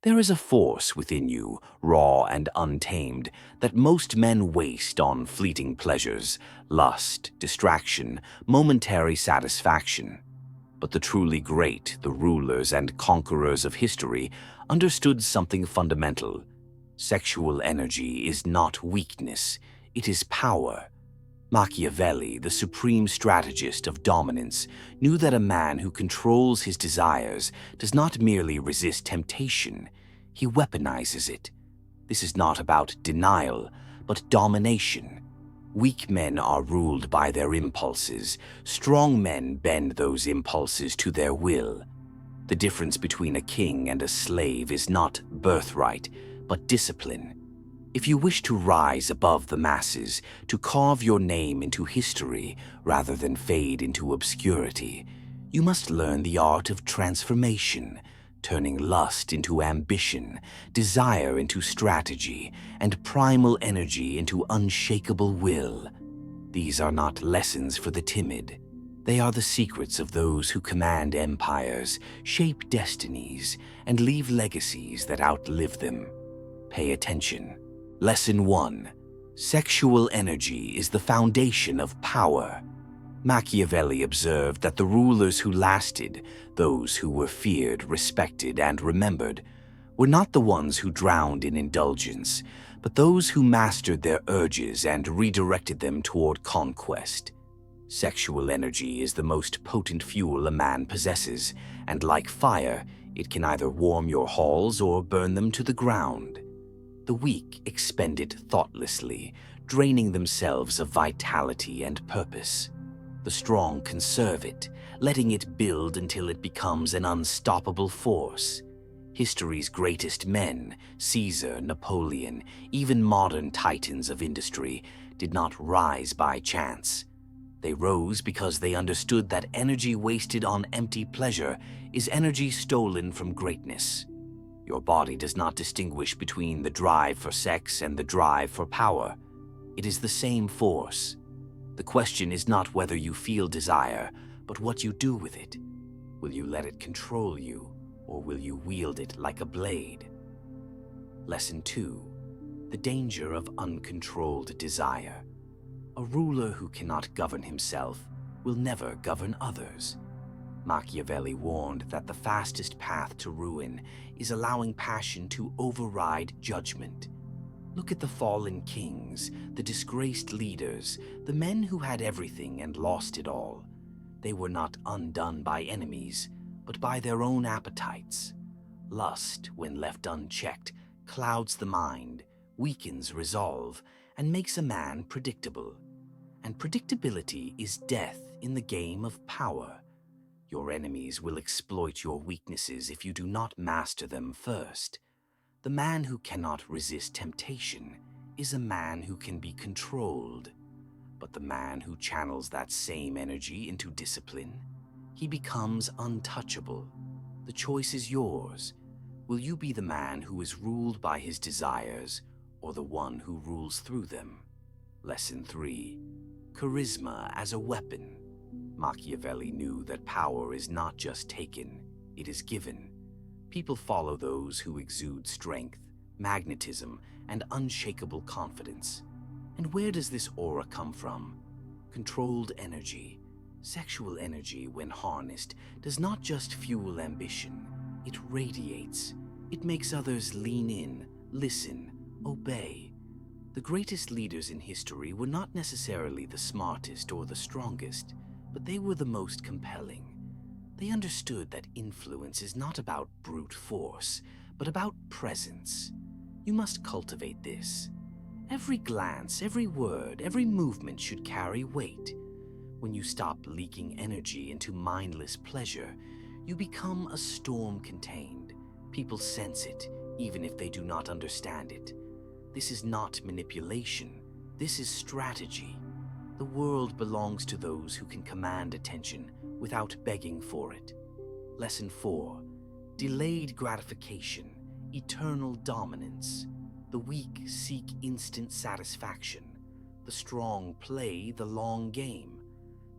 There is a force within you, raw and untamed, that most men waste on fleeting pleasures, lust, distraction, momentary satisfaction. But the truly great, the rulers and conquerors of history, understood something fundamental. Sexual energy is not weakness, it is power. Machiavelli, the supreme strategist of dominance, knew that a man who controls his desires does not merely resist temptation, he weaponizes it. This is not about denial, but domination. Weak men are ruled by their impulses. Strong men bend those impulses to their will. The difference between a king and a slave is not birthright, but discipline. If you wish to rise above the masses, to carve your name into history rather than fade into obscurity, you must learn the art of transformation, turning lust into ambition, desire into strategy, and primal energy into unshakable will. These are not lessons for the timid. They are the secrets of those who command empires, shape destinies, and leave legacies that outlive them. Pay attention. Lesson 1. Sexual energy is the foundation of power. Machiavelli observed that the rulers who lasted, those who were feared, respected, and remembered, were not the ones who drowned in indulgence, but those who mastered their urges and redirected them toward conquest. Sexual energy is the most potent fuel a man possesses, and like fire, it can either warm your halls or burn them to the ground. The weak expend it thoughtlessly, draining themselves of vitality and purpose. The strong conserve it, letting it build until it becomes an unstoppable force. History's greatest men, Caesar, Napoleon, even modern titans of industry, did not rise by chance. They rose because they understood that energy wasted on empty pleasure is energy stolen from greatness. Your body does not distinguish between the drive for sex and the drive for power. It is the same force. The question is not whether you feel desire, but what you do with it. Will you let it control you, or will you wield it like a blade? Lesson 2. The danger of uncontrolled desire. A ruler who cannot govern himself will never govern others. Machiavelli warned that the fastest path to ruin is allowing passion to override judgment. Look at the fallen kings, the disgraced leaders, the men who had everything and lost it all. They were not undone by enemies, but by their own appetites. Lust, when left unchecked, clouds the mind, weakens resolve, and makes a man predictable. And predictability is death in the game of power. Your enemies will exploit your weaknesses if you do not master them first. The man who cannot resist temptation is a man who can be controlled. But the man who channels that same energy into discipline, he becomes untouchable. The choice is yours. Will you be the man who is ruled by his desires, or the one who rules through them? Lesson 3. Charisma as a weapon. Machiavelli knew that power is not just taken, it is given. People follow those who exude strength, magnetism, and unshakable confidence. And where does this aura come from? Controlled energy. Sexual energy, when harnessed, does not just fuel ambition, it radiates. It makes others lean in, listen, obey. The greatest leaders in history were not necessarily the smartest or the strongest, but they were the most compelling. They understood that influence is not about brute force, but about presence. You must cultivate this. Every glance, every word, every movement should carry weight. When you stop leaking energy into mindless pleasure, you become a storm contained. People sense it, even if they do not understand it. This is not manipulation. This is strategy. The world belongs to those who can command attention without begging for it. Lesson 4. Delayed gratification, eternal dominance. The weak seek instant satisfaction. The strong play the long game.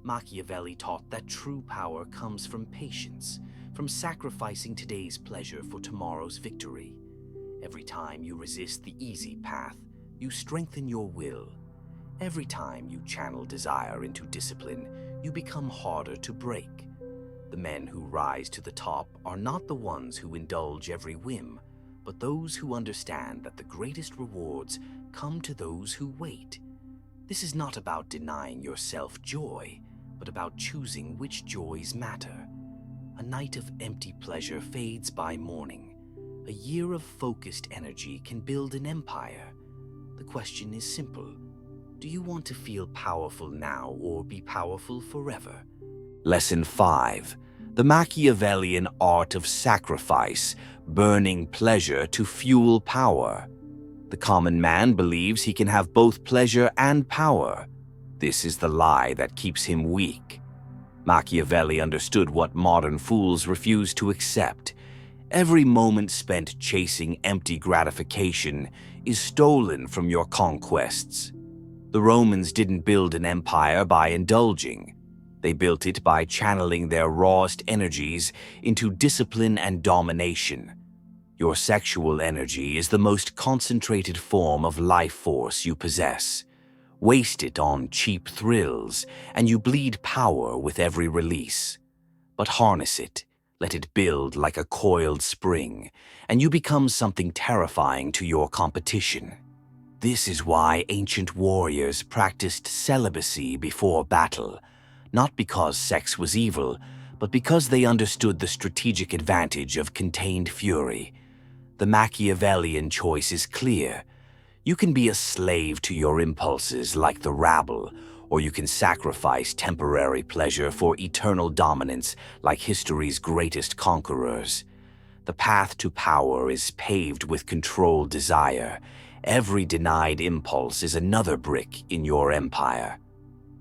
Machiavelli taught that true power comes from patience, from sacrificing today's pleasure for tomorrow's victory. Every time you resist the easy path, you strengthen your will. Every time you channel desire into discipline, you become harder to break. The men who rise to the top are not the ones who indulge every whim, but those who understand that the greatest rewards come to those who wait. This is not about denying yourself joy, but about choosing which joys matter. A night of empty pleasure fades by morning. A year of focused energy can build an empire. The question is simple. Do you want to feel powerful now or be powerful forever? Lesson 5. The Machiavellian art of sacrifice, burning pleasure to fuel power. The common man believes he can have both pleasure and power. This is the lie that keeps him weak. Machiavelli understood what modern fools refuse to accept. Every moment spent chasing empty gratification is stolen from your conquests. The Romans didn't build an empire by indulging. They built it by channeling their rawest energies into discipline and domination. Your sexual energy is the most concentrated form of life force you possess. Waste it on cheap thrills, and you bleed power with every release. But harness it, let it build like a coiled spring, and you become something terrifying to your competition. This is why ancient warriors practiced celibacy before battle, not because sex was evil, but because they understood the strategic advantage of contained fury. The Machiavellian choice is clear. You can be a slave to your impulses like the rabble, or you can sacrifice temporary pleasure for eternal dominance like history's greatest conquerors. The path to power is paved with controlled desire. Every denied impulse is another brick in your empire.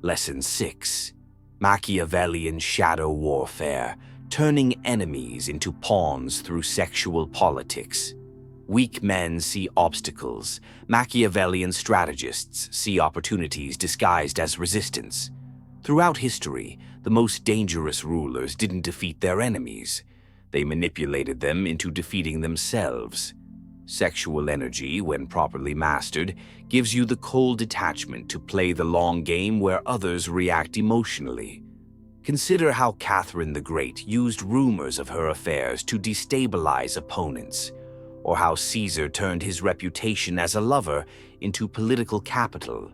Lesson 6. Machiavellian shadow warfare, turning enemies into pawns through sexual politics. Weak men see obstacles. Machiavellian strategists see opportunities disguised as resistance. Throughout history, the most dangerous rulers didn't defeat their enemies. They manipulated them into defeating themselves. Sexual energy, when properly mastered, gives you the cold detachment to play the long game where others react emotionally. Consider how Catherine the Great used rumors of her affairs to destabilize opponents, or how Caesar turned his reputation as a lover into political capital.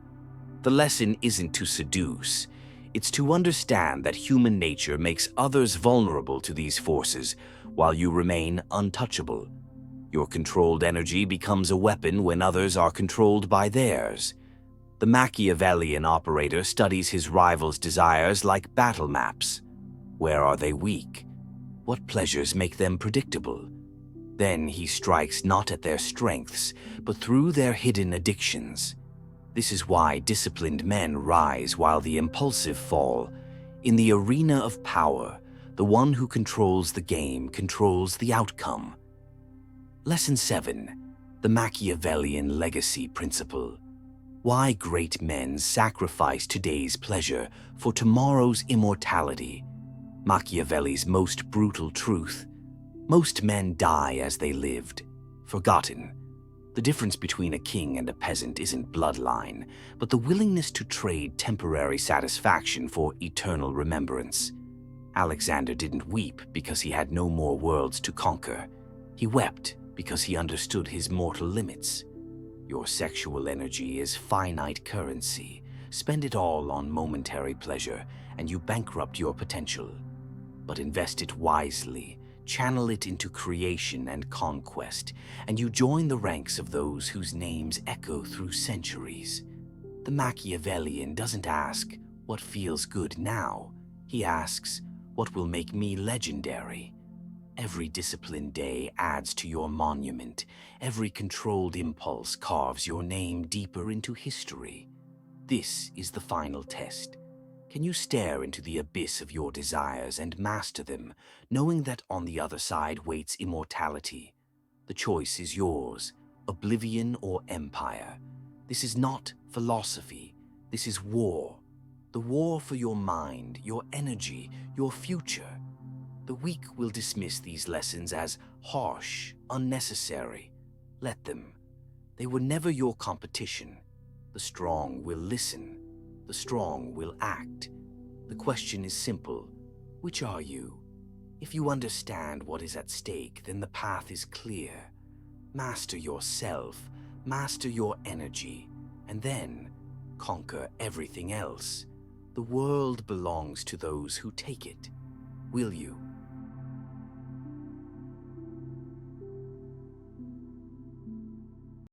The lesson isn't to seduce. It's to understand that human nature makes others vulnerable to these forces, while you remain untouchable. Your controlled energy becomes a weapon when others are controlled by theirs. The Machiavellian operator studies his rival's desires like battle maps. Where are they weak? What pleasures make them predictable? Then he strikes not at their strengths, but through their hidden addictions. This is why disciplined men rise while the impulsive fall. In the arena of power, the one who controls the game controls the outcome. Lesson 7. The Machiavellian Legacy Principle. Why great men sacrifice today's pleasure for tomorrow's immortality. Machiavelli's most brutal truth. Most men die as they lived, forgotten. The difference between a king and a peasant isn't bloodline, but the willingness to trade temporary satisfaction for eternal remembrance. Alexander didn't weep because he had no more worlds to conquer. He wept because he understood his mortal limits. Your sexual energy is finite currency. Spend it all on momentary pleasure, and you bankrupt your potential. But invest it wisely, channel it into creation and conquest, and you join the ranks of those whose names echo through centuries. The Machiavellian doesn't ask, what feels good now? He asks, what will make me legendary? Every disciplined day adds to your monument. Every controlled impulse carves your name deeper into history. This is the final test. Can you stare into the abyss of your desires and master them, knowing that on the other side waits immortality? The choice is yours, oblivion or empire. This is not philosophy. This is war. The war for your mind, your energy, your future. The weak will dismiss these lessons as harsh, unnecessary. Let them. They were never your competition. The strong will listen. The strong will act. The question is simple. Which are you? If you understand what is at stake, then the path is clear. Master yourself, master your energy, and then conquer everything else. The world belongs to those who take it. Will you?